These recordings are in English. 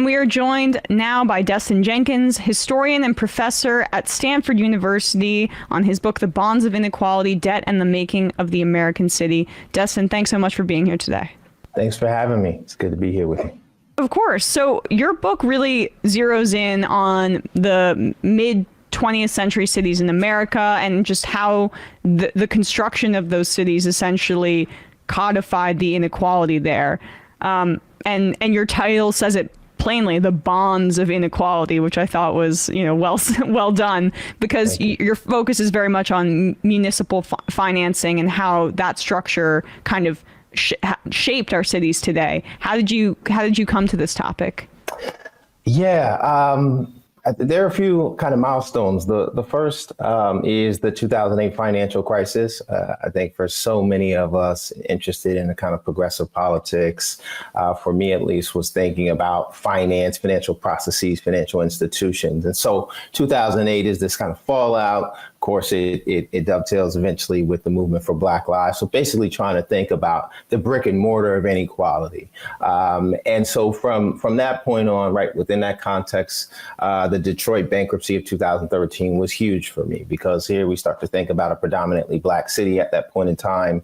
we are joined now by Dustin Jenkins, historian and professor at Stanford University, on his book, The Bonds of Inequality, Debt and the Making of the American City. Dustin, thanks so much for being here today. Thanks for having me. It's good to be here with you. Of course. So your book really zeroes in on the mid 20th century cities in America and just how the construction of those cities essentially codified the inequality there. And your title says it plainly, The Bonds of Inequality, which I thought was, well done, because your focus is very much on municipal financing and how that structure kind of shaped our cities today. How did you come to this topic? Yeah, there are a few kind of milestones. The first is the 2008 financial crisis. I think for so many of us interested in the kind of progressive politics, for me at least, was thinking about finance, financial processes, financial institutions. And so 2008 is this kind of fallout. Of course, it dovetails eventually with the movement for Black Lives. So basically trying to think about the brick and mortar of inequality. And so from that point on, right within that context, the Detroit bankruptcy of 2013 was huge for me, because here we start to think about a predominantly Black city at that point in time,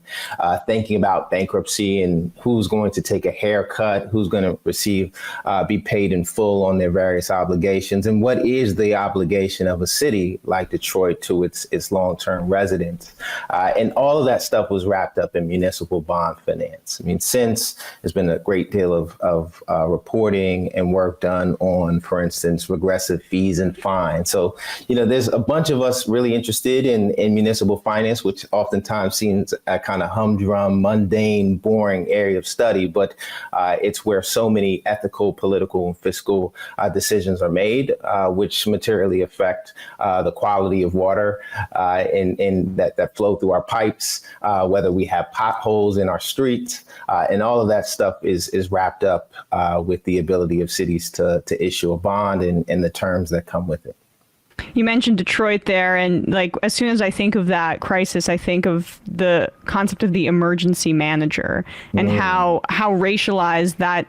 thinking about bankruptcy and who's going to take a haircut, who's going to be paid in full on their various obligations, and what is the obligation of a city like Detroit to its long-term residents. And all of that stuff was wrapped up in municipal bond finance. I mean, since there's been a great deal of reporting and work done on, for instance, regressive fees and fines. So, there's a bunch of us really interested in municipal finance, which oftentimes seems a kind of humdrum, mundane, boring area of study, but it's where so many ethical, political, and fiscal decisions are made, which materially affect the quality of water in that flow through our pipes, whether we have potholes in our streets, and all of that stuff is wrapped up with the ability of cities to issue a bond and the terms that come with it. You mentioned Detroit there, and as soon as I think of that crisis, I think of the concept of the emergency manager and how racialized that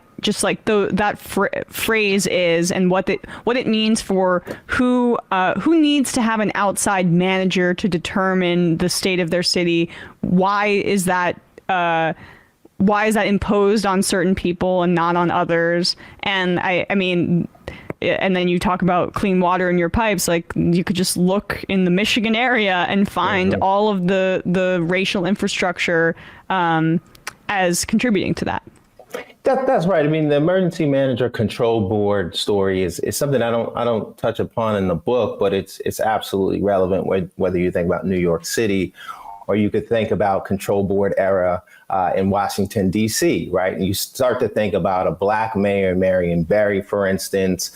phrase is, and what it means for who needs to have an outside manager to determine the state of their city. Why is that imposed on certain people and not on others? And I mean, and then you talk about clean water in your pipes. You could just look in the Michigan area and find all of the racial infrastructure as contributing to that. That's right. I mean, the emergency manager control board story is something I don't touch upon in the book, but it's absolutely relevant whether you think about New York City, or you could think about control board era in Washington, D.C., right? And you start to think about a Black mayor, Marion Barry, for instance,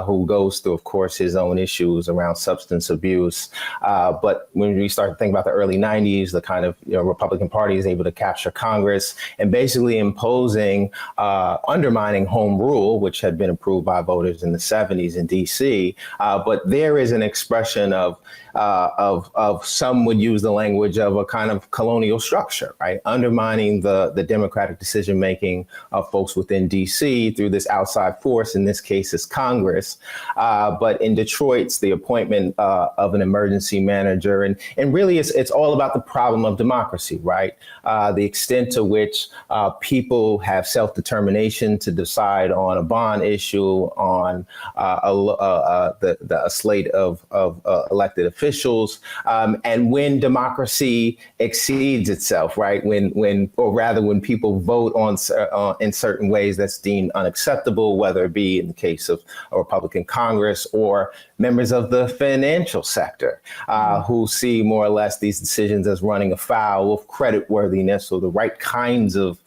who goes through, of course, his own issues around substance abuse. But when we start to think about the early 90s, the kind of Republican Party is able to capture Congress and basically imposing, undermining home rule, which had been approved by voters in the 70s in D.C. But there is an expression of some would use the language of a kind of colonial structure, right? Undermining the democratic decision making of folks within DC through this outside force. In this case, is Congress. But in Detroit, it's the appointment of an emergency manager. And really, it's all about the problem of democracy, right? The extent to which people have self-determination to decide on a bond issue, on a slate of elected officials, and when democracy exceeds itself, right? When people vote on in certain ways that's deemed unacceptable, whether it be in the case of a Republican Congress or members of the financial sector who see more or less these decisions as running afoul of creditworthiness or the right kinds of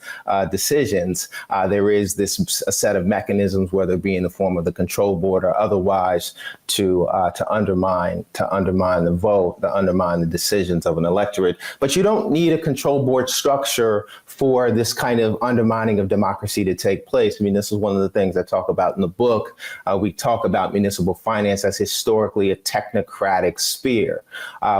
decisions. There is a set of mechanisms, whether it be in the form of the control board or otherwise, to undermine the vote, to undermine the decisions of an electorate. But you don't need a control board structure for this kind of undermining of democracy to take place. I mean, this is one of the things I talk about in the book. We talk about municipal finance as historically a technocratic sphere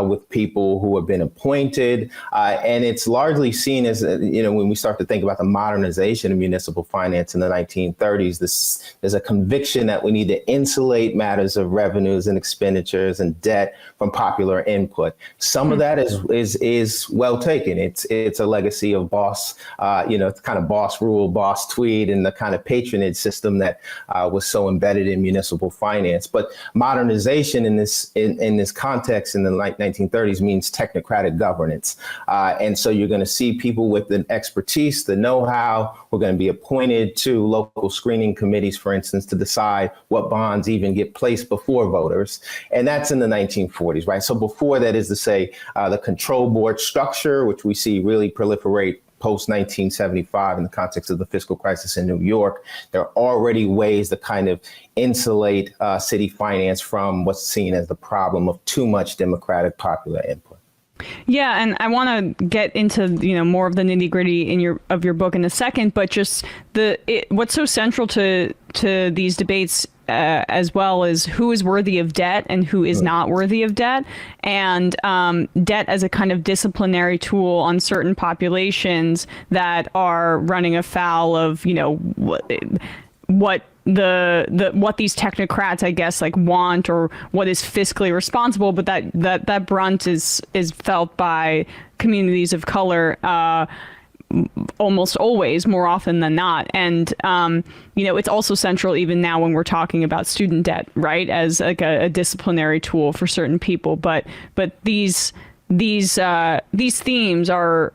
with people who have been appointed. And it's largely seen as, when we start to think about the modernization of municipal finance in the 1930s, there's a conviction that we need to insulate matters of revenues and expenditures and debt from popular input. Some of that is well taken. It's a legacy of boss, kind of boss rule, boss tweed, and the kind of patronage system that was so embedded in municipal finance. But modernization in this context in the late 1930s means technocratic governance. And so you're going to see people with the expertise, the know-how, who are going to be appointed to local screening committees, for instance, to decide what bonds even get placed before voters. And that's in the 1940s, right? So before that is to say the control board structure, which we see really proliferate post 1975 in the context of the fiscal crisis in New York. There are already ways to kind of insulate city finance from what's seen as the problem of too much democratic popular input. Yeah, and I want to get into more of the nitty gritty in your book in a second, but just what's so central to these debates as well is who is worthy of debt and who is not worthy of debt, and debt as a kind of disciplinary tool on certain populations that are running afoul of what these technocrats, I guess, like want, or what is fiscally responsible, but that brunt is felt by communities of color almost always, more often than not. And it's also central even now when we're talking about student debt, right, as like a disciplinary tool for certain people. But these themes are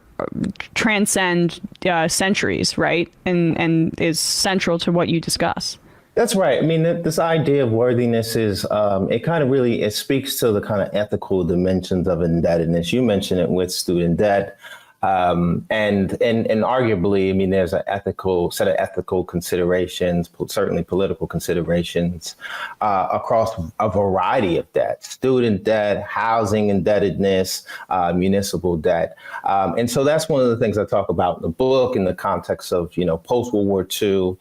transcend centuries, right? And is central to what you discuss. That's right. I mean, this idea of worthiness is, it speaks to the kind of ethical dimensions of indebtedness. You mentioned it with student debt. And arguably, I mean, there's a set of ethical considerations, certainly political considerations across a variety of debt: student debt, housing indebtedness, municipal debt. And so that's one of the things I talk about in the book in the context of, post-World War II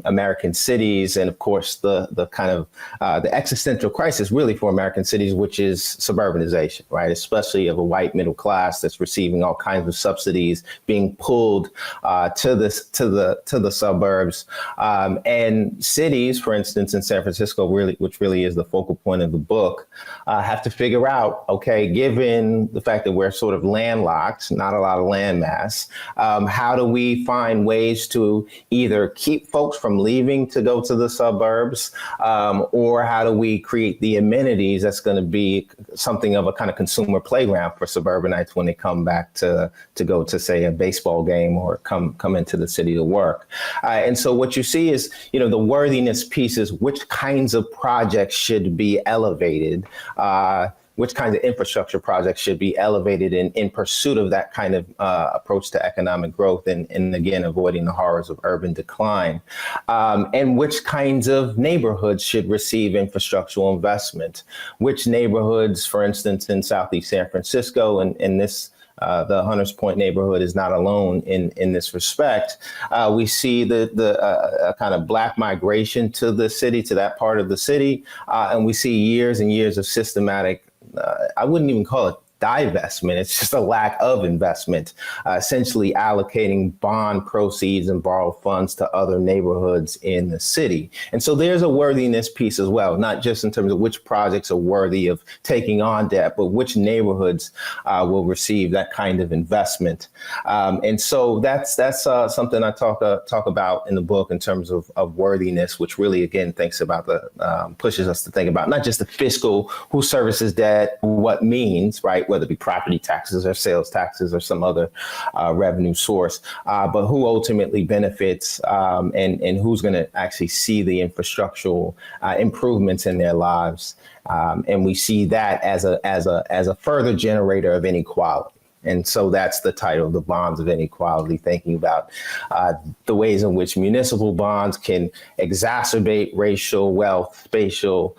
American cities, and of course the kind of the existential crisis really for American cities, which is suburbanization, right? Especially of a white middle class that's receiving all kinds of subsidies, being pulled to the suburbs, and cities, for instance, in San Francisco, which really is the focal point of the book, have to figure out, okay, given the fact that we're sort of landlocked, not a lot of land mass, how do we find ways to either keep folks from leaving to go to the suburbs, or how do we create the amenities that's going to be something of a kind of consumer playground for suburbanites when they come back to go to, say, a baseball game or come into the city to work. And so what you see is, the worthiness piece is which kinds of projects should be elevated, which kinds of infrastructure projects should be elevated in pursuit of that kind of approach to economic growth, and again, avoiding the horrors of urban decline, and which kinds of neighborhoods should receive infrastructural investment, which neighborhoods, for instance, in Southeast San Francisco, and this the Hunters Point neighborhood is not alone in this respect. We see the kind of Black migration to the city, to that part of the city, and we see years and years of systematic, I wouldn't even call it divestment. It's just a lack of investment, essentially allocating bond proceeds and borrowed funds to other neighborhoods in the city. And so there's a worthiness piece as well, not just in terms of which projects are worthy of taking on debt, but which neighborhoods will receive that kind of investment. And so that's something I talk about in the book in terms of worthiness, which really, again, thinks about pushes us to think about not just the fiscal, who services debt, what means, right? Whether it be property taxes or sales taxes or some other revenue source, but who ultimately benefits, and who's going to actually see the infrastructural improvements in their lives. And we see that as a further generator of inequality. And so that's the title, The Bonds of Inequality, thinking about the ways in which municipal bonds can exacerbate racial, wealth, spatial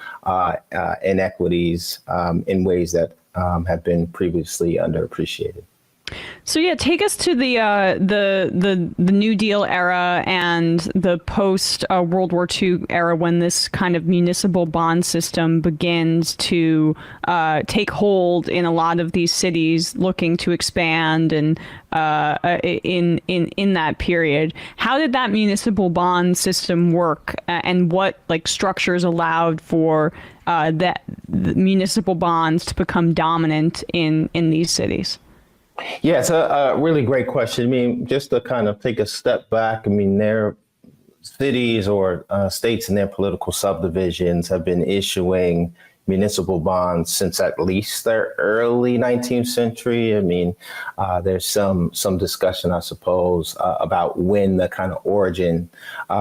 inequities in ways that have been previously underappreciated. So yeah, take us to the New Deal era and the post World War II era, when this kind of municipal bond system begins to take hold in a lot of these cities looking to expand, and in that period. How did that municipal bond system work, and what like structures allowed for that the municipal bonds to become dominant in these cities? Yeah, it's a really great question. I mean, just to kind of take a step back, I mean, their cities or states and their political subdivisions have been issuing municipal bonds since at least the early 19th century. I mean, there's some discussion, I suppose, about when the kind of origin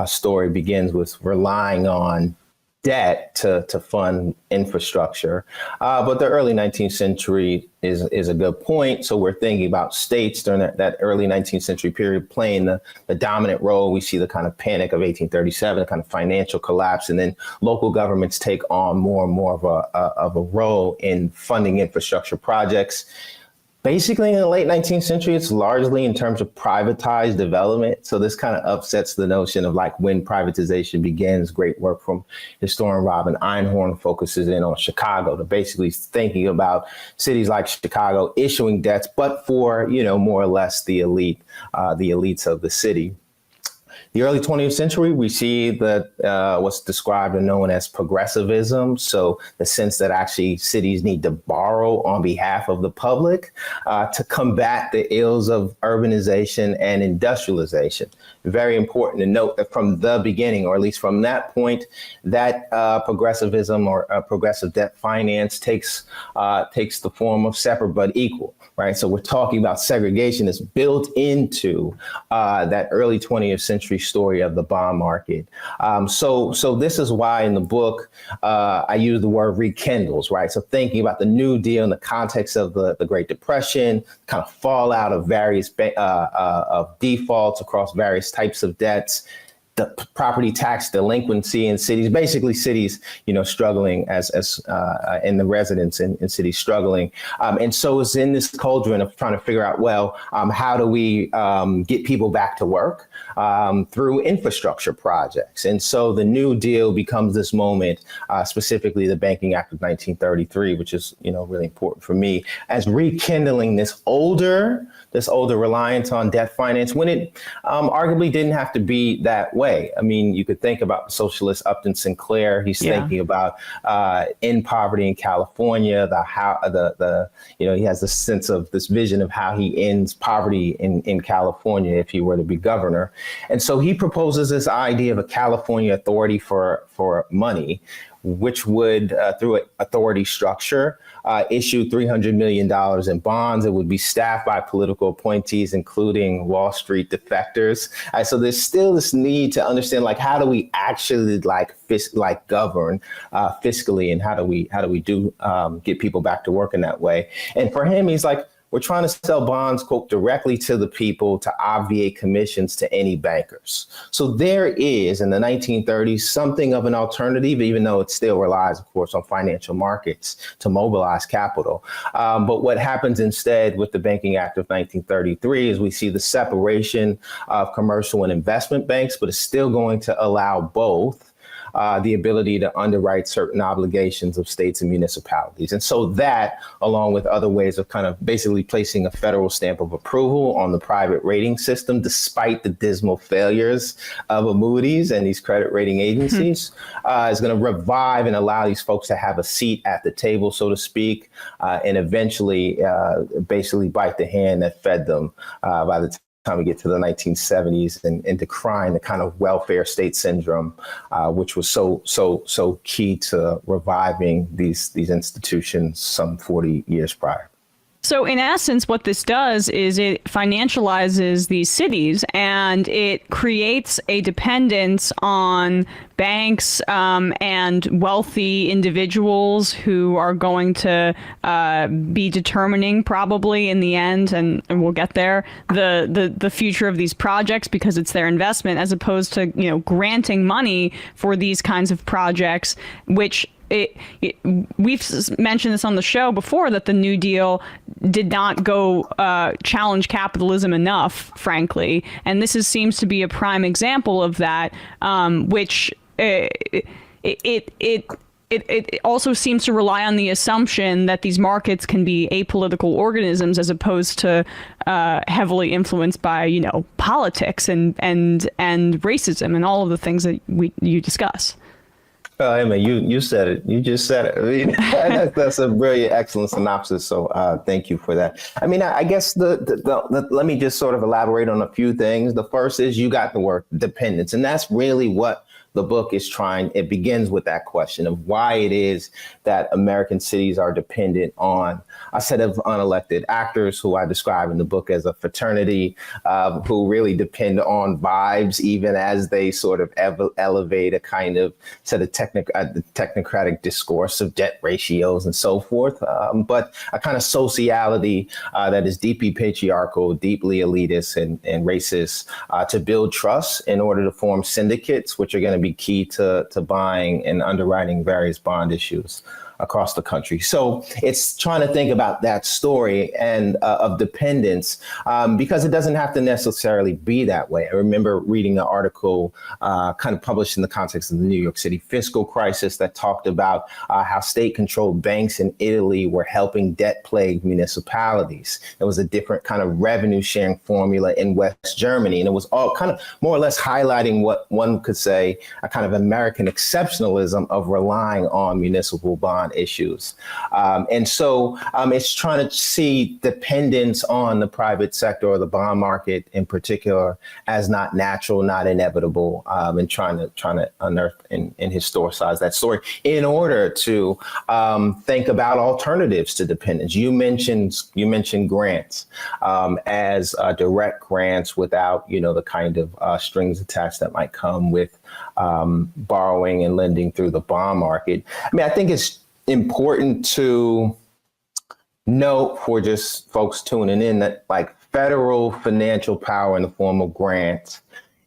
story begins with relying on debt to fund infrastructure. But the early 19th century is a good point. So we're thinking about states during that early 19th century period playing the dominant role. We see the kind of panic of 1837, the kind of financial collapse, and then local governments take on more and more of a role in funding infrastructure projects. Basically, in the late 19th century, it's largely in terms of privatized development. So this kind of upsets the notion of like when privatization begins. Great work from historian Robin Einhorn focuses in on Chicago, to basically thinking about cities like Chicago issuing debts, but for, more or less the elites of the city. The early 20th century, we see that what's described and known as progressivism. So the sense that actually cities need to borrow on behalf of the public to combat the ills of urbanization and industrialization. Very important to note that from the beginning, or at least from that point, that progressivism or progressive debt finance takes the form of separate but equal. Right. So we're talking about segregation that's built into that early 20th century story of the bond market. So this is why in the book I use the word rekindles. Right. So thinking about the New Deal in the context of the Great Depression, kind of fallout of various of defaults across various types of debts, the property tax delinquency in cities, basically cities, struggling as in the residents in cities struggling. And so it's in this cauldron of trying to figure out, well, how do we get people back to work through infrastructure projects? And so the New Deal becomes this moment, specifically the Banking Act of 1933, which is, really important for me, as rekindling this older reliance on debt finance when it arguably didn't have to be that way. I mean, you could think about the socialist Upton Sinclair. He's thinking about in poverty in California, he has this sense of this vision of how he ends poverty in California if he were to be governor. And so he proposes this idea of a California authority for money, which would, through an authority structure, issue $300 million in bonds. It would be staffed by political appointees, including Wall Street defectors. So there's still this need to understand, like, how do we actually govern fiscally, and how do we get people back to work in that way? And for him, he's like, we're trying to sell bonds, quote, directly to the people to obviate commissions to any bankers. So there is, in the 1930s, something of an alternative, even though it still relies, of course, on financial markets to mobilize capital. But what happens instead with the Banking Act of 1933 is we see the separation of commercial and investment banks, but it's still going to allow both the ability to underwrite certain obligations of states and municipalities. And so that, along with other ways of kind of basically placing a federal stamp of approval on the private rating system, despite the dismal failures of a Moody's and these credit rating agencies, is going to revive and allow these folks to have a seat at the table, so to speak, and eventually basically bite the hand that fed them by the time we get to the 1970s and decrying the kind of welfare state syndrome, which was so key to reviving these institutions some 40 years prior. So in essence, what this does is it financializes these cities, and it creates a dependence on banks and wealthy individuals who are going to be determining, probably in the end, and we'll get there, the future of these projects, because it's their investment, as opposed to granting money for these kinds of projects, which we've mentioned this on the show before, that the New Deal did not go challenge capitalism enough, frankly. And seems to be a prime example of that, which it also seems to rely on the assumption that these markets can be apolitical organisms as opposed to heavily influenced by, politics and racism and all of the things that you discuss. I mean, you said it. You just said it. I mean, that's a brilliant, excellent synopsis. So thank you for that. I mean, I guess let me just sort of elaborate on a few things. The first is you got the word dependence, and that's really what the book is it begins with that question of why it is that American cities are dependent on a set of unelected actors who I describe in the book as a fraternity, who really depend on vibes, even as they sort of elevate a kind of set of technocratic discourse of debt ratios and so forth. But a kind of sociality that is deeply patriarchal, deeply elitist and racist, to build trust in order to form syndicates, which are going to be key to buying and underwriting various bond issues across the country. So it's trying to think about that story and of dependence, because it doesn't have to necessarily be that way. I remember reading an article kind of published in the context of the New York City fiscal crisis that talked about how state-controlled banks in Italy were helping debt-plagued municipalities. There was a different kind of revenue-sharing formula in West Germany, and it was all kind of more or less highlighting what one could say a kind of American exceptionalism of relying on municipal bond issues. And so it's trying to see dependence on the private sector or the bond market in particular as not natural, not inevitable, and trying to unearth and historicize that story in order to think about alternatives to dependence. You mentioned grants as direct grants without, the kind of strings attached that might come with borrowing and lending through the bond market. I mean, I think it's important to note for just folks tuning in that like federal financial power in the form of grants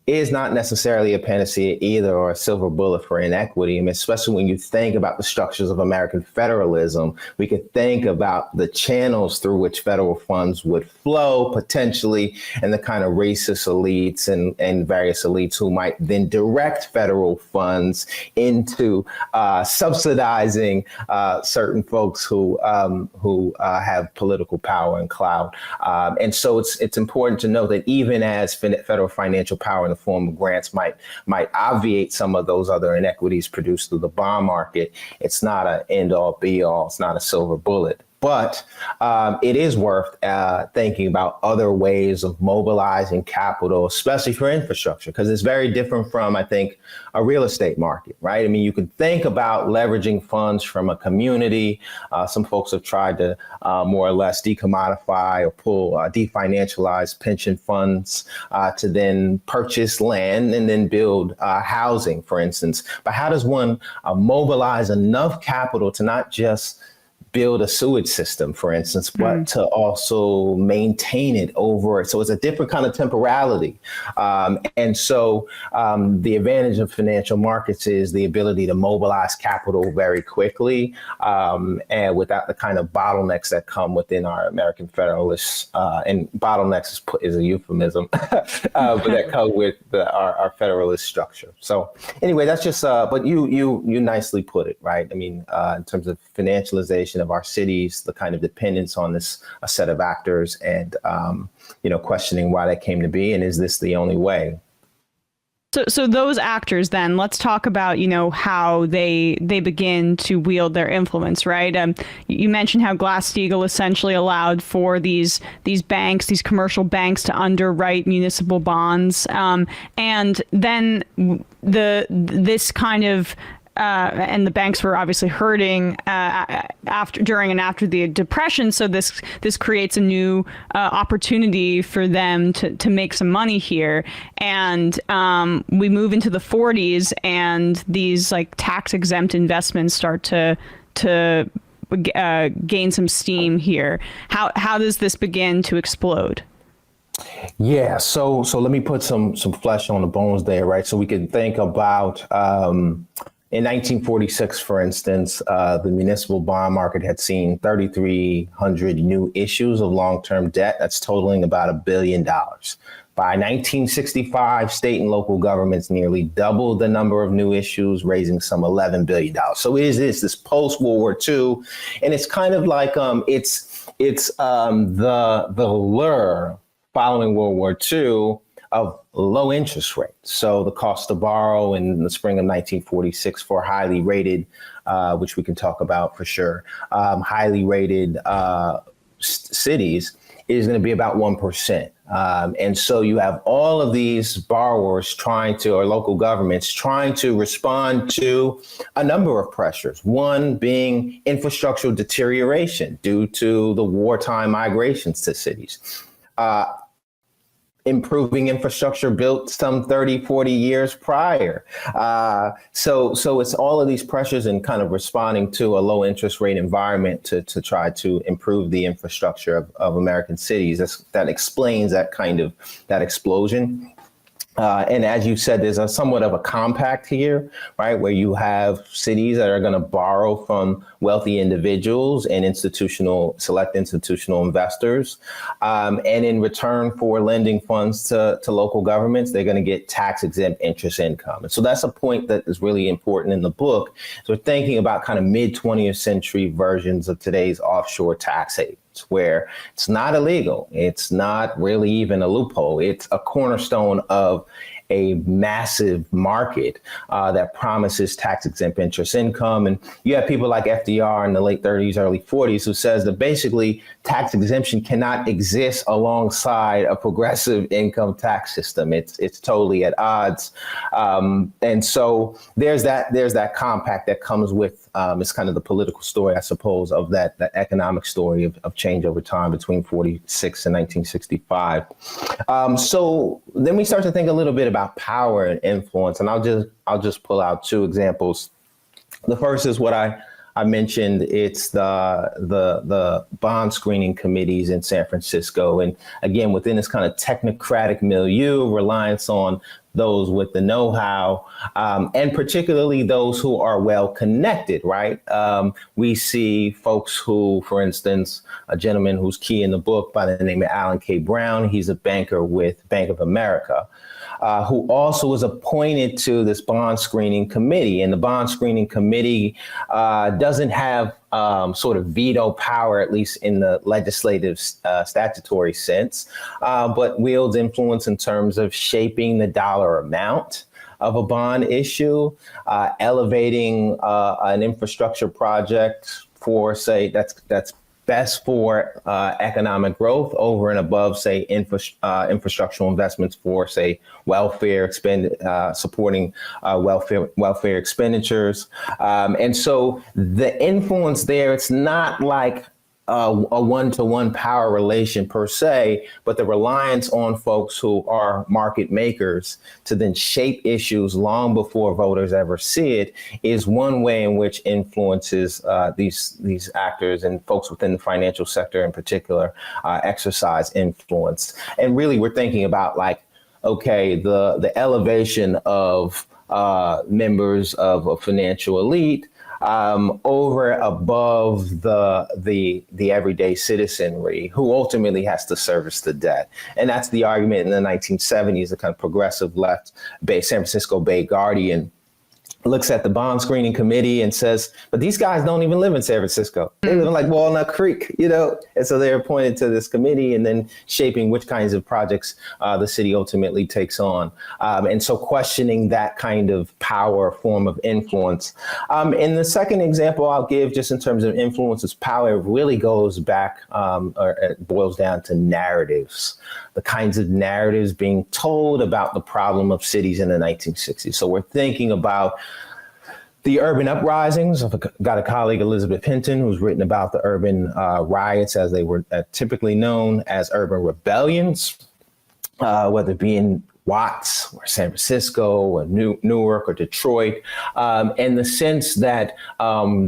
is not necessarily a panacea either or a silver bullet for inequity. I mean, especially when you think about the structures of American federalism, we could think about the channels through which federal funds would flow potentially, and the kind of racist elites and various elites who might then direct federal funds into subsidizing certain folks who have political power and clout. And so it's important to know that even as federal financial power in the form of grants might obviate some of those other inequities produced through the bond market, it's not an end all be all. It's not a silver bullet. But it is worth thinking about other ways of mobilizing capital, especially for infrastructure, because it's very different from, I think, a real estate market, right? I mean, you could think about leveraging funds from a community. Some folks have tried to more or less decommodify or pull definancialize pension funds to then purchase land and then build housing, for instance. But how does one mobilize enough capital to not just build a sewage system, for instance, but to also maintain it over. So it's a different kind of temporality. And so the advantage of financial markets is the ability to mobilize capital very quickly and without the kind of bottlenecks that come within our American federalists. And bottlenecks is a euphemism, but that come with our federalist structure. So anyway, that's just, but you nicely put it, right? I mean, in terms of financialization of our cities, the kind of dependence on a set of actors, and questioning why that came to be, and is this the only way? So those actors, then let's talk about how they begin to wield their influence, right? You mentioned how Glass-Steagall essentially allowed for these banks, these commercial banks, to underwrite municipal bonds, and then this kind of and the banks were obviously hurting during and after the Depression. So this creates a new opportunity for them to make some money here. And we move into the 40s, and these like tax exempt investments start to gain some steam here. How does this begin to explode? Yeah, so let me put some flesh on the bones there, right? So we can think about In 1946, for instance, the municipal bond market had seen 3,300 new issues of long-term debt. That's totaling about $1 billion. By 1965, state and local governments nearly doubled the number of new issues, raising some $11 billion. So it is this post-World War II, and it's kind of like it's the lure following World War II of low interest rates. So the cost to borrow in the spring of 1946 for highly rated, which we can talk about for sure, highly rated cities is going to be about 1%. And so you have all of these borrowers or local governments trying to respond to a number of pressures. One being infrastructural deterioration due to the wartime migrations to cities. Improving infrastructure built some 30, 40 years prior. So it's all of these pressures and kind of responding to a low interest rate environment to try to improve the infrastructure of American cities. That explains that explosion. And as you said, there's somewhat of a compact here, right, where you have cities that are going to borrow from wealthy individuals and select institutional investors. And in return for lending funds to local governments, they're going to get tax exempt interest income. And so that's a point that is really important in the book. So we're thinking about kind of mid 20th century versions of today's offshore tax havens, where it's not illegal. It's not really even a loophole. It's a cornerstone of a massive market that promises tax exempt interest income. And you have people like FDR in the late 30s, early 40s, who says that basically tax exemption cannot exist alongside a progressive income tax system. It's totally at odds. And so there's that compact that comes with it's kind of the political story, I suppose, of that economic story of change over time between 46 and 1965. So then we start to think a little bit about power and influence, and I'll just pull out two examples. The first is what I mentioned. It's the bond screening committees in San Francisco, and again within this kind of technocratic milieu, reliance on those with the know-how, and particularly those who are well connected, right? We see folks who, for instance, a gentleman who's key in the book by the name of Alan K. Brown, he's a banker with Bank of America, who also was appointed to this bond screening committee. And the bond screening committee doesn't have sort of veto power, at least in the legislative statutory sense, but wields influence in terms of shaping the dollar amount of a bond issue, elevating an infrastructure project for, say, that's best for economic growth over and above, say, infrastructural investments for, say, welfare supporting welfare expenditures. And so the influence there, it's not like a one-to-one power relation per se, but the reliance on folks who are market makers to then shape issues long before voters ever see it is one way in which influences these actors and folks within the financial sector in particular exercise influence. And really, we're thinking about the elevation of members of a financial elite over above the everyday citizenry who ultimately has to service the debt. And that's the argument in the 1970s, the kind of progressive left San Francisco Bay Guardian looks at the bond screening committee and says, but these guys don't even live in San Francisco. They live in like Walnut Creek, and so they're appointed to this committee and then shaping which kinds of projects the city ultimately takes on. And so questioning that kind of power form of influence. And the second example I'll give just in terms of influences power really goes back or it boils down to narratives, the kinds of narratives being told about the problem of cities in the 1960s. So we're thinking about the urban uprisings. I've got a colleague, Elizabeth Hinton, who's written about the urban riots as they were typically known as urban rebellions, whether it be in Watts or San Francisco or Newark or Detroit, and the sense that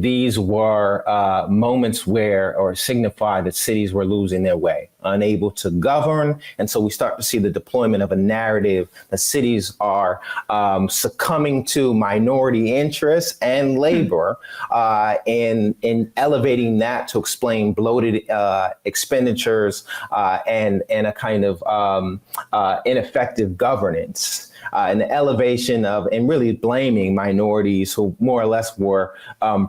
these were moments where or signify that cities were losing their way. unable to govern. And so we start to see the deployment of a narrative that cities are succumbing to minority interests and labor, in elevating that to explain bloated expenditures and a kind of ineffective governance. And the elevation of, and really blaming minorities who more or less were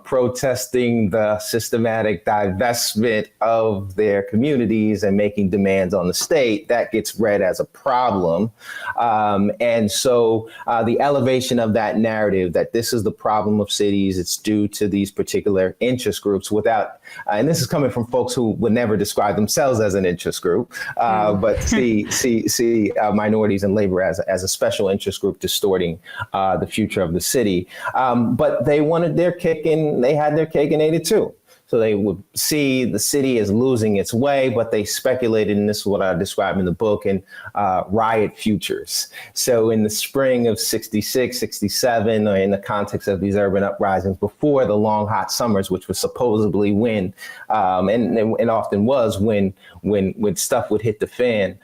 protesting the systematic divestment of their communities and making demands on the state, that gets read as a problem. And so the elevation of that narrative that this is the problem of cities, it's due to these particular interest groups without, and this is coming from folks who would never describe themselves as an interest group, but see minorities and labor as a special interest group distorting the future of the city. But they wanted their cake and they had their cake and ate it too. So they would see the city as losing its way, but they speculated, and this is what I describe in the book, in riot futures. So in the spring of 66, 67, or in the context of these urban uprisings before the long, hot summers, which was supposedly when, and often was when stuff would hit the fan,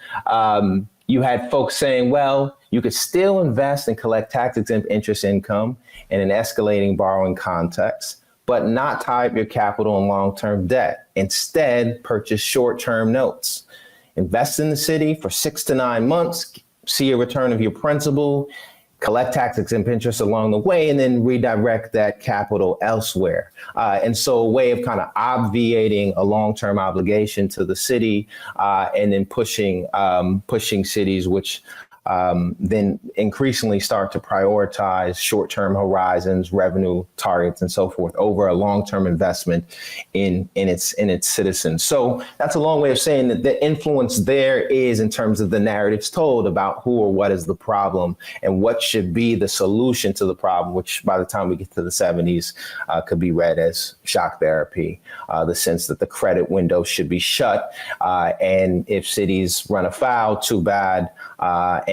you had folks saying, well, you could still invest and collect tax-exempt interest income in an escalating borrowing context, but not tie up your capital in long-term debt. Instead, purchase short-term notes. Invest in the city for 6 to 9 months, see a return of your principal, collect tax-exempt interest along the way, and then redirect that capital elsewhere. And so a way of kind of obviating a long-term obligation to the city, and then pushing cities which then increasingly start to prioritize short-term horizons, revenue targets, and so forth over a long-term investment in its citizens. So that's a long way of saying that the influence there is in terms of the narratives told about who or what is the problem and what should be the solution to the problem, which by the time we get to the 70s could be read as shock therapy, the sense that the credit window should be shut, and if cities run afoul, too bad.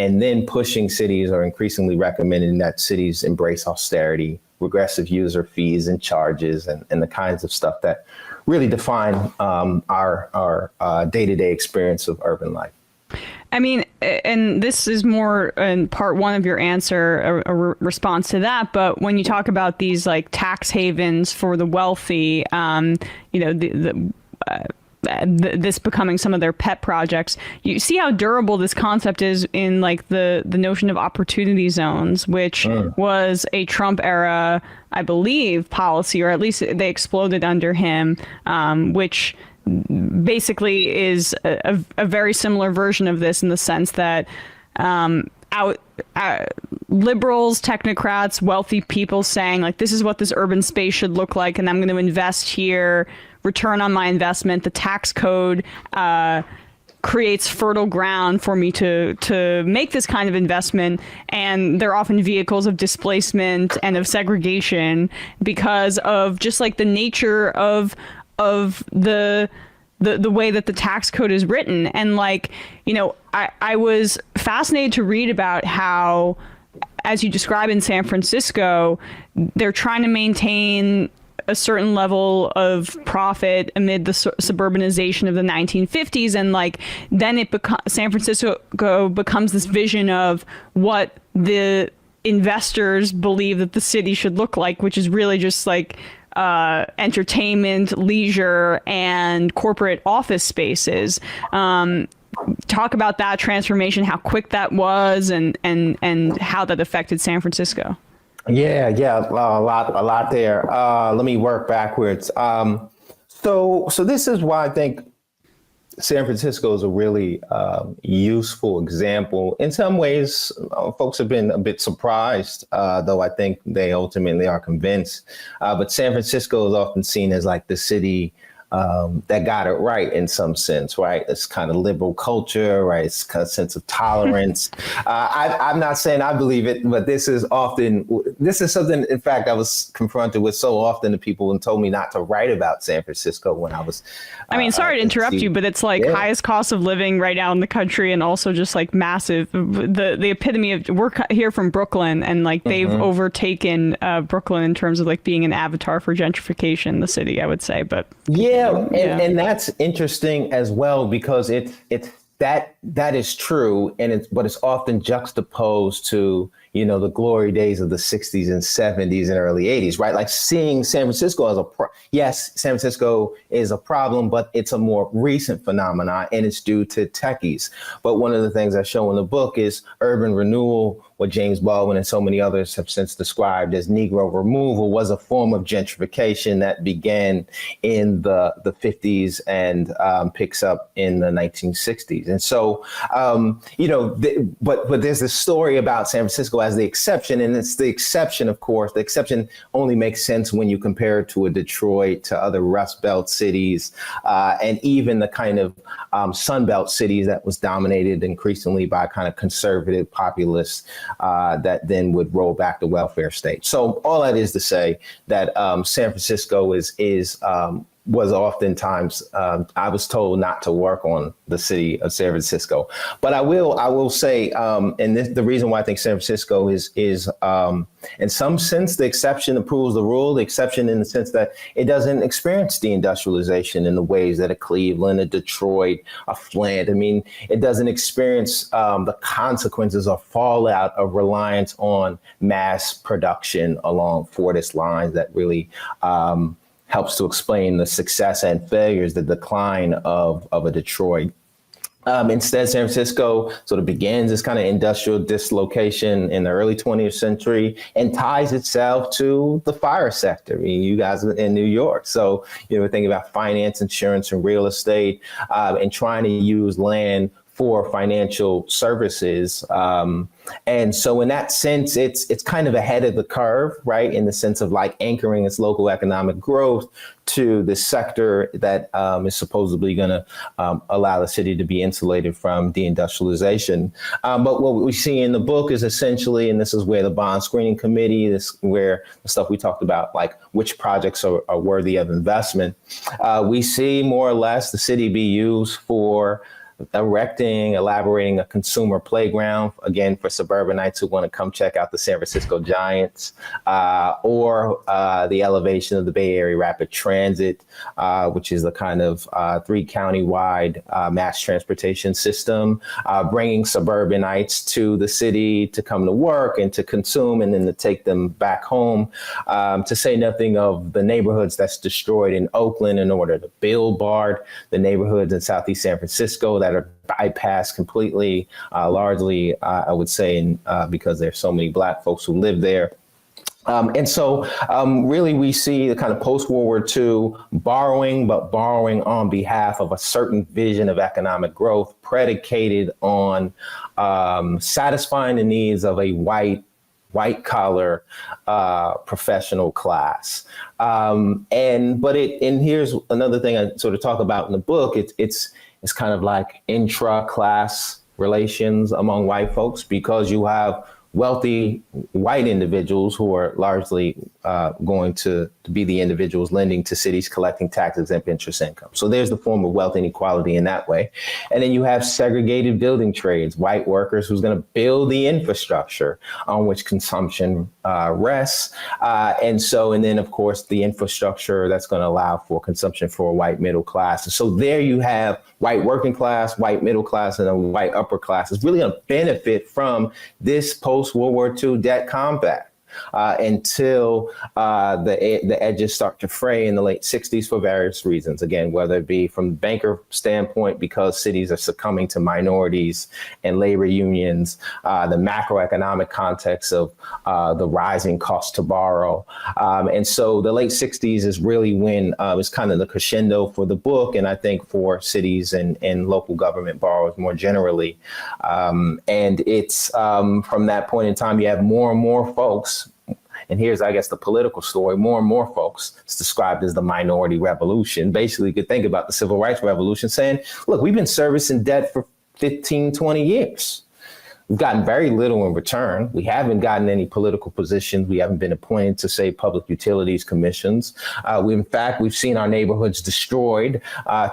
And then pushing cities, or increasingly recommending that cities embrace austerity, regressive user fees and charges, and the kinds of stuff that really define our day-to-day experience of urban life. I mean, and this is more in part one of your answer, a response to that. But when you talk about these like tax havens for the wealthy, this becoming some of their pet projects, you see how durable this concept is in like the notion of opportunity zones, which was a Trump era, I believe, policy, or at least they exploded under him, which basically is a very similar version of this in the sense that liberals, technocrats, wealthy people saying like, this is what this urban space should look like, and I'm going to invest here, return on my investment. The tax code creates fertile ground for me to make this kind of investment, and they're often vehicles of displacement and of segregation because of just like the nature of the way that the tax code is written. And like, I was fascinated to read about how, as you describe in San Francisco, they're trying to maintain a certain level of profit amid the suburbanization of the 1950s. And like, then San Francisco becomes this vision of what the investors believe that the city should look like, which is really just like entertainment, leisure, and corporate office spaces. Talk about that transformation, how quick that was, and how that affected San Francisco. Yeah, a lot there. Let me work backwards. So this is why I think San Francisco is a really useful example. In some ways, folks have been a bit surprised, though I think they ultimately are convinced. But San Francisco is often seen as like the city that got it right in some sense, right? It's kind of liberal culture, right? It's kind of sense of tolerance. I'm not saying I believe it, but this is something, in fact, I was confronted with so often to people and told me not to write about San Francisco when I was. Sorry to interrupt you, but it's like highest cost of living right now in the country, and also just like massive, the epitome of, we're here from Brooklyn, and like they've overtaken Brooklyn in terms of like being an avatar for gentrification in the city, I would say. But yeah, Yeah, and that's interesting as well, because it's that is true, but it's often juxtaposed to, the glory days of the 60s and 70s and early 80s, right? Like seeing San Francisco as yes, San Francisco is a problem, but it's a more recent phenomenon, and it's due to techies. But one of the things I show in the book is urban renewal, what James Baldwin and so many others have since described as Negro removal, was a form of gentrification that began in the 50s and picks up in the 1960s. And so, but there's this story about San Francisco as the exception, and it's the exception, of course. The exception only makes sense when you compare it to a Detroit, to other Rust Belt cities, and even the kind of Sun Belt cities that was dominated increasingly by kind of conservative populists that then would roll back the welfare state. So all that is to say that San Francisco was oftentimes, I was told not to work on the city of San Francisco. But I will say, and the reason why I think San Francisco is in some sense, the exception that proves the rule, the exception in the sense that it doesn't experience deindustrialization in the ways that a Cleveland, a Detroit, a Flint. I mean, it doesn't experience the consequences or fallout of reliance on mass production along Fortis lines that really helps to explain the success and failures, the decline of a Detroit. Instead, San Francisco sort of begins this kind of industrial dislocation in the early 20th century and ties itself to the fire sector. I mean, you guys are in New York, so we're thinking about finance, insurance, and real estate, and trying to use land for financial services. And so in that sense, it's kind of ahead of the curve, right? In the sense of like anchoring its local economic growth to the sector that is supposedly going to allow the city to be insulated from deindustrialization. But what we see in the book is essentially, and this is where the bond screening committee, where the stuff we talked about, like which projects are worthy of investment, we see more or less the city be used for elaborating a consumer playground, again, for suburbanites who want to come check out the San Francisco Giants, or the elevation of the Bay Area Rapid Transit, which is the kind of 3 county-wide mass transportation system, bringing suburbanites to the city to come to work and to consume and then to take them back home, to say nothing of the neighborhoods that's destroyed in Oakland in order to build BART, the neighborhoods in Southeast San Francisco that are bypassed completely, largely, I would say, because there's so many Black folks who live there. And so really we see the kind of post-World War II borrowing on behalf of a certain vision of economic growth predicated on satisfying the needs of a white collar professional class. And here's another thing I sort of talk about in the book. It's kind of like intra-class relations among white folks, because you have wealthy white individuals who are largely going to be the individuals lending to cities collecting tax-exempt interest income. So there's the form of wealth inequality in that way. And then you have segregated building trades, white workers who's going to build the infrastructure on which consumption rests. And then, of course, the infrastructure that's going to allow for consumption for a white middle class. And so there you have white working class, white middle class, and a white upper class is really going to benefit from this post-World War II debt compact. Until the edges start to fray in the late 60s for various reasons. Again, whether it be from the banker standpoint, because cities are succumbing to minorities and labor unions, the macroeconomic context of the rising cost to borrow. And so the late 60s is really when it's kind of the crescendo for the book, and I think for cities and local government borrowers more generally. And it's from that point in time, you have more and more folks. And here's, I guess, the political story. More and more folks, it's described as the minority revolution. Basically, you could think about the civil rights revolution saying, look, we've been servicing debt for 15, 20 years. We've gotten very little in return. We haven't gotten any political positions. We haven't been appointed to, say, public utilities commissions. We've seen our neighborhoods destroyed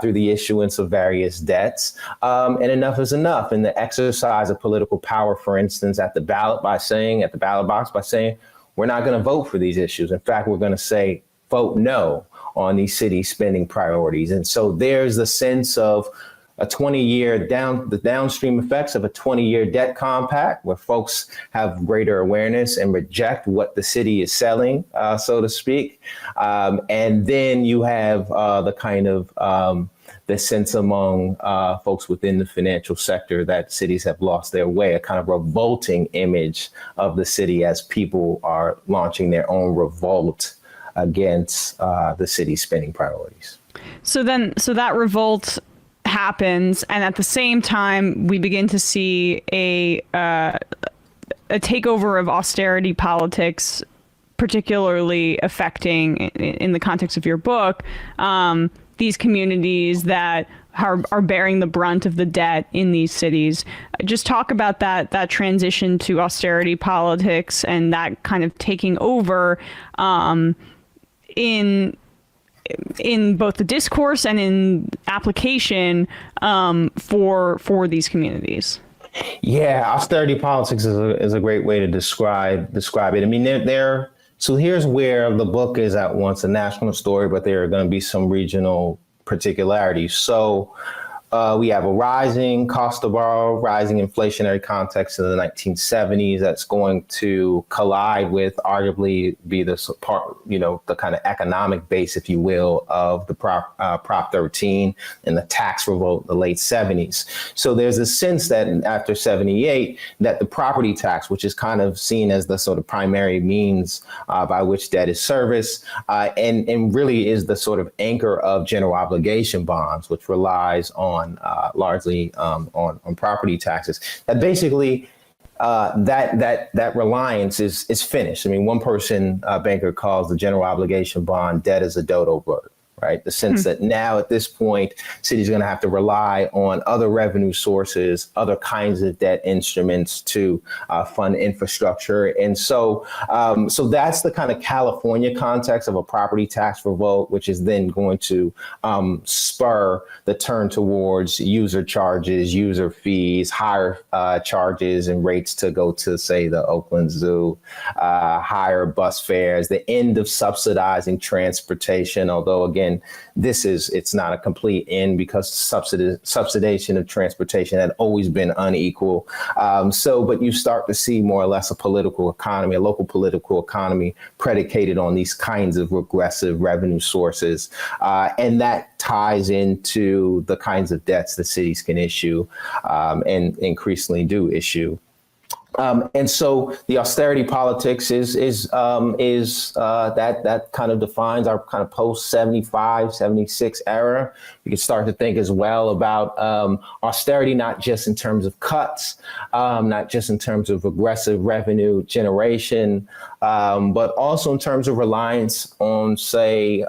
through the issuance of various debts. And enough is enough. And the exercise of political power, for instance, at the ballot box by saying, we're not going to vote for these issues. In fact, we're going to say, vote no on these city spending priorities. And so there's a sense of a 20-year the downstream effects of a 20-year debt compact where folks have greater awareness and reject what the city is selling, so to speak. And then you have the kind of the sense among folks within the financial sector that cities have lost their way, a kind of revolting image of the city as people are launching their own revolt against the city's spending priorities. So that revolt happens, and at the same time, we begin to see a takeover of austerity politics, particularly affecting, in the context of your book, these communities that are bearing the brunt of the debt in these cities. Just talk about that transition to austerity politics and that kind of taking over in both the discourse and in application for these communities. Yeah, austerity politics is a great way to describe it. I mean, so here's where the book is at once a national story, but there are going to be some regional particularities. So we have a rising cost to borrow, rising inflationary context in the 1970s that's going to collide with arguably be the part, the kind of economic base, if you will, of the Prop 13 and the tax revolt in the late 70s. So there's a sense that after 78, that the property tax, which is kind of seen as the sort of primary means by which debt is serviced, and really is the sort of anchor of general obligation bonds, which relies on largely on property taxes. That basically that reliance is finished. I mean, one banker calls the general obligation bond debt as a dodo bird. Right. The sense that now at this point, cities are going to have to rely on other revenue sources, other kinds of debt instruments to fund infrastructure. And so that's the kind of California context of a property tax revolt, which is then going to spur the turn towards user charges, user fees, higher charges and rates to go to, say, the Oakland Zoo, higher bus fares, the end of subsidizing transportation, although, again, it's not a complete end because subsidization of transportation had always been unequal. But you start to see more or less a political economy, a local political economy predicated on these kinds of regressive revenue sources. And that ties into the kinds of debts that cities can issue and increasingly do issue. And so the austerity politics is that kind of defines our kind of post 75, 76 era. We can start to think as well about austerity, not just in terms of cuts, not just in terms of aggressive revenue generation, but also in terms of reliance on, say,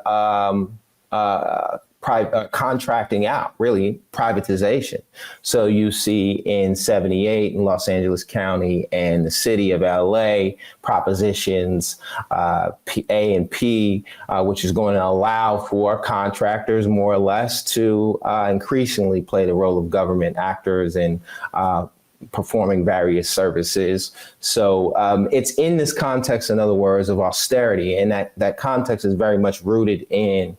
contracting out, really privatization. So you see in 78 in Los Angeles County and the city of LA propositions A&P, which is going to allow for contractors more or less to increasingly play the role of government actors in performing various services. So it's in this context, in other words, of austerity. And that context is very much rooted in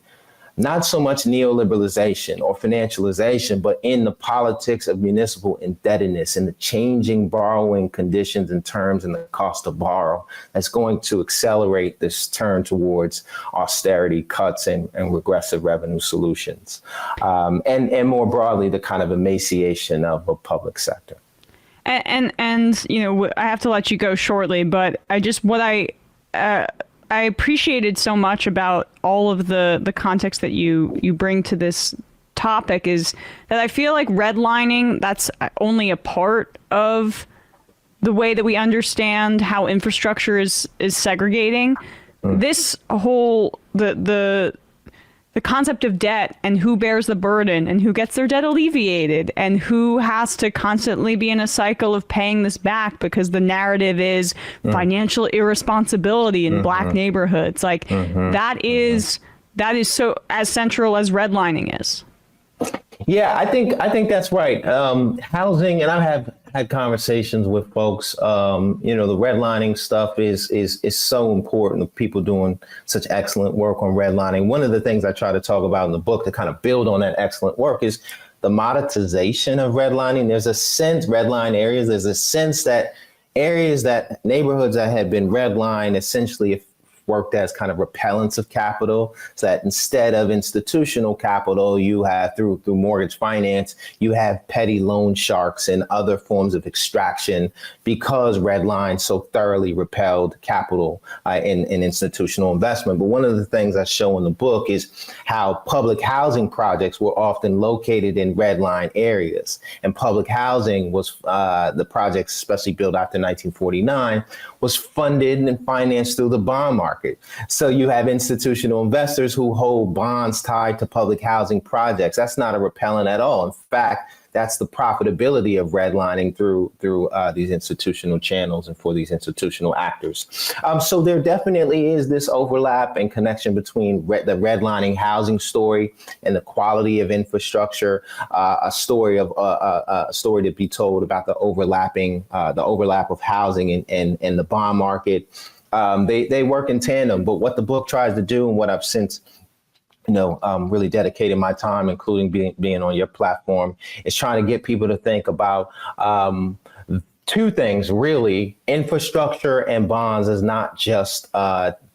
not so much neoliberalization or financialization, but in the politics of municipal indebtedness and the changing borrowing conditions and terms and the cost to borrow that's going to accelerate this turn towards austerity cuts and regressive revenue solutions. And more broadly, the kind of emaciation of a public sector. And I have to let you go shortly, but I appreciated so much about all of the context that you bring to this topic is that I feel like redlining, that's only a part of the way that we understand how infrastructure is segregating. This whole, the concept of debt and who bears the burden and who gets their debt alleviated and who has to constantly be in a cycle of paying this back because the narrative is financial irresponsibility in Black neighborhoods. Like that is so as central as redlining is. Yeah, I think that's right. Housing, and I have had conversations with folks. The redlining stuff is so important. People doing such excellent work on redlining. One of the things I try to talk about in the book to kind of build on that excellent work is the monetization of redlining. There's a sense, redline areas, there's a sense that neighborhoods that had been redlined essentially worked as kind of repellents of capital, so that instead of institutional capital, you have through mortgage finance, you have petty loan sharks and other forms of extraction, because redline so thoroughly repelled capital in institutional investment. But one of the things I show in the book is how public housing projects were often located in redline areas, and public housing was the projects, especially built after 1949, was funded and financed through the bond market. So you have institutional investors who hold bonds tied to public housing projects. That's not a repellent at all. In fact, that's the profitability of redlining through these institutional channels and for these institutional actors. So there definitely is this overlap and connection between the redlining housing story and the quality of infrastructure. A story to be told about the overlap of housing and the bond market. They work in tandem, but what the book tries to do, and what I've since really dedicated my time, including being on your platform, is trying to get people to think about two things, really. Infrastructure and bonds is not just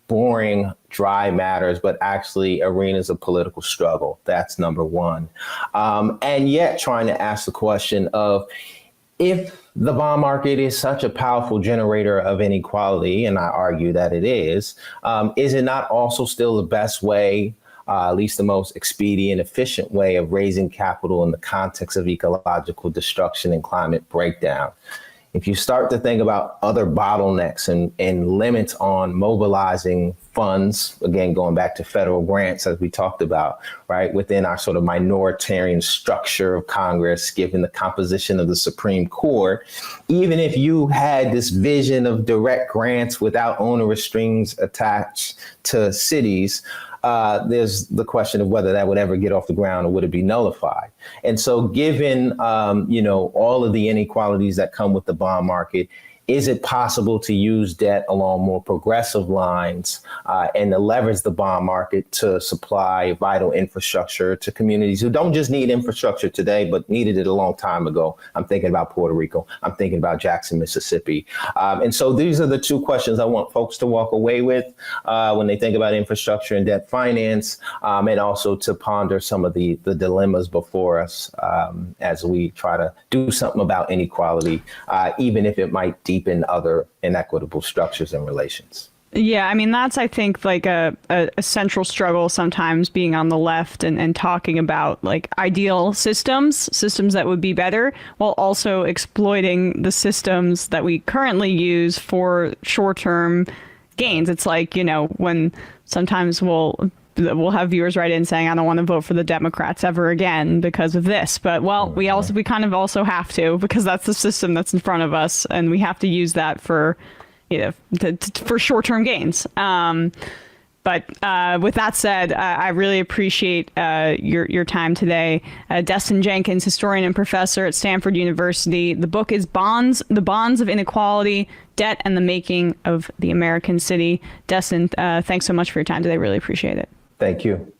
boring, dry matters, but actually arenas of political struggle. That's number one. And yet trying to ask the question of, if the bond market is such a powerful generator of inequality, and I argue that it is it not also still the best way, at least the most expedient, efficient way of raising capital in the context of ecological destruction and climate breakdown? If you start to think about other bottlenecks and limits on mobilizing funds, again, going back to federal grants, as we talked about, right, within our sort of minoritarian structure of Congress, given the composition of the Supreme Court, even if you had this vision of direct grants without onerous strings attached to cities, there's the question of whether that would ever get off the ground, or would it be nullified? And so given, all of the inequalities that come with the bond market, is it possible to use debt along more progressive lines and to leverage the bond market to supply vital infrastructure to communities who don't just need infrastructure today, but needed it a long time ago? I'm thinking about Puerto Rico. I'm thinking about Jackson, Mississippi. And so these are the two questions I want folks to walk away with when they think about infrastructure and debt finance, and also to ponder some of the dilemmas before us as we try to do something about inequality, even if it might deepen other inequitable structures and relations. Yeah, I mean, that's, I think, like a central struggle sometimes, being on the left and talking about like ideal systems that would be better, while also exploiting the systems that we currently use for short-term gains. It's like, when sometimes we'll have viewers write in saying, I don't want to vote for the Democrats ever again because of this. But we kind of also have to, because that's the system that's in front of us, and we have to use that for for short-term gains. But with that said, I really appreciate your time today. Dustin Jenkins, historian and professor at Stanford University. The book is The Bonds of Inequality, Debt and the Making of the American City. Destin, thanks so much for your time today. Really appreciate it. Thank you.